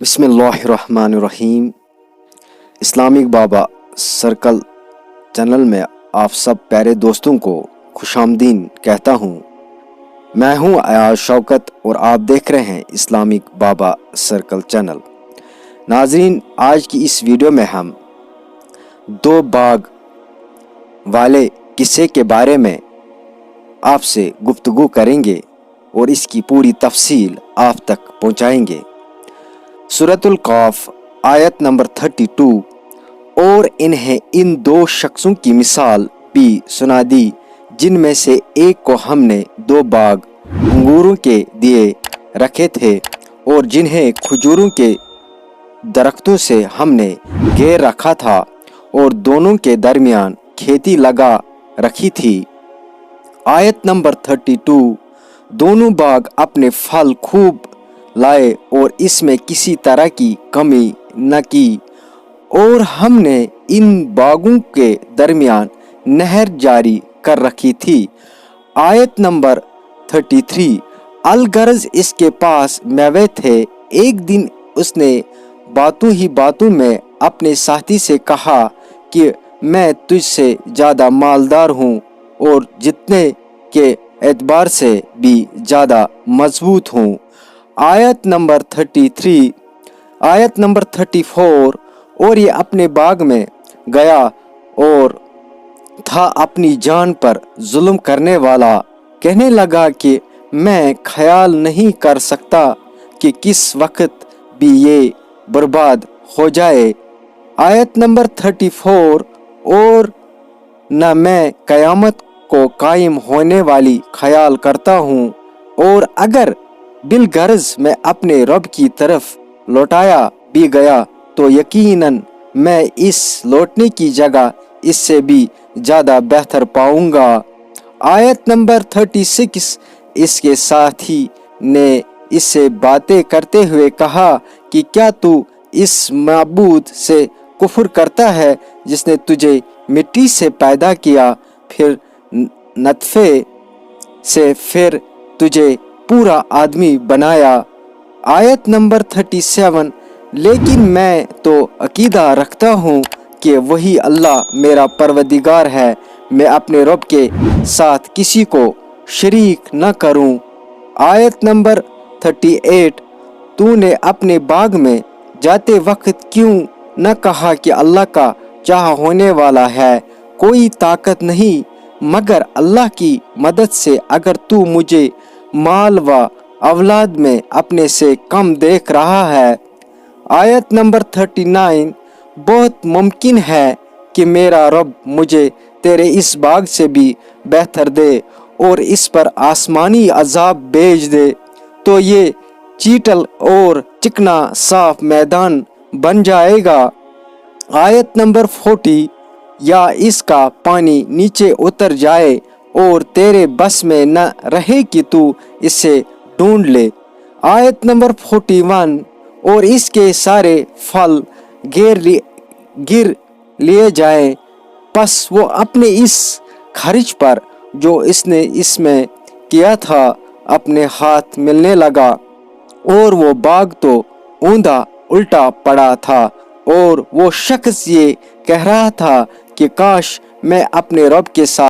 बिस्मिल्लाहिर्रहमानिर्रहीम। इस्लामिक बाबा circle channel में आप सब प्यारे दोस्तों को खुशामदीन कहता हूँ। मैं हूँ अयाज शौकत और आप देख रहे हैं इस्लामिक बाबा सर्कल चैनल। नाजरीन, आज की इस वीडियो में हम दो बाग वाले किस्से के बारे में आपसे गुफ्तगू करेंगे और इसकी पूरी तफसील आप तक पहुँचाएंगे। सूरतुल काफ आयत नंबर 32। और इन्हें इन दो शख्सों की मिसाल भी सुना दी जिनमें से एक को हमने दो बाग अंगूरों के दिए रखे थे और जिन्हें खजूरों के दरख्तों से हमने घेर रखा था और दोनों के दरमियान खेती लगा रखी थी। आयत नंबर 32। दोनों बाग अपने फल खूब लाए और इसमें किसी तरह की कमी न की और हमने इन बागों के दरमियान नहर जारी कर रखी थी। आयत नंबर 33। अलगरज इसके पास मेवे थे। एक दिन उसने बातों ही बातों में अपने साथी से कहा कि मैं तुझसे ज़्यादा मालदार हूँ और जितने के एतबार से भी ज़्यादा मजबूत हूँ। आयत नंबर 33। आयत नंबर 34। और ये अपने बाग में गया और था अपनी जान पर जुल्म करने वाला। कहने लगा कि मैं ख्याल नहीं कर सकता कि किस वक्त भी ये बर्बाद हो जाए। आयत नंबर 34। और न मैं क़यामत को कायम होने वाली ख्याल करता हूँ और अगर बिलगर्ज मैं अपने रब की तरफ लौटाया भी गया तो यकीनन मैं इस लौटने की जगह इससे भी ज़्यादा बेहतर पाऊंगा। आयत नंबर 36। इसके साथी ने इससे बातें करते हुए कहा कि क्या तू इस माबूद से कुफ्र करता है जिसने तुझे मिट्टी से पैदा किया, फिर नतफे से फिर तुझे पूरा आदमी बनाया। आयत नंबर 37। लेकिन मैं तो अकीदा रखता हूँ कि वही अल्लाह मेरा परवदिगार है। मैं अपने रब के साथ किसी को शरीक न करूँ। आयत नंबर 38। तूने अपने बाग में जाते वक्त क्यों न कहा कि अल्लाह का चाह होने वाला है, कोई ताकत नहीं मगर अल्लाह की मदद से। अगर तू मुझे माल व औलाद में अपने से कम देख रहा है। आयत नंबर 39। बहुत मुमकिन है कि मेरा रब मुझे तेरे इस बाग से भी बेहतर दे और इस पर आसमानी अजाब भेज दे तो ये चीटल और चिकना साफ मैदान बन जाएगा। आयत नंबर 40। या इसका पानी नीचे उतर जाए और तेरे बस में न रहे कि तू इसे ढूंढ ले। आयत नंबर 41। और इसके सारे फल गिर लिए जाए, बस वो अपने इस खर्च पर जो इसने इसमें किया था अपने हाथ मिलने लगा और वो बाग तो ऊंधा उल्टा पड़ा था और वो शख्स ये कह रहा था कि काश मैं अपने रब के साथ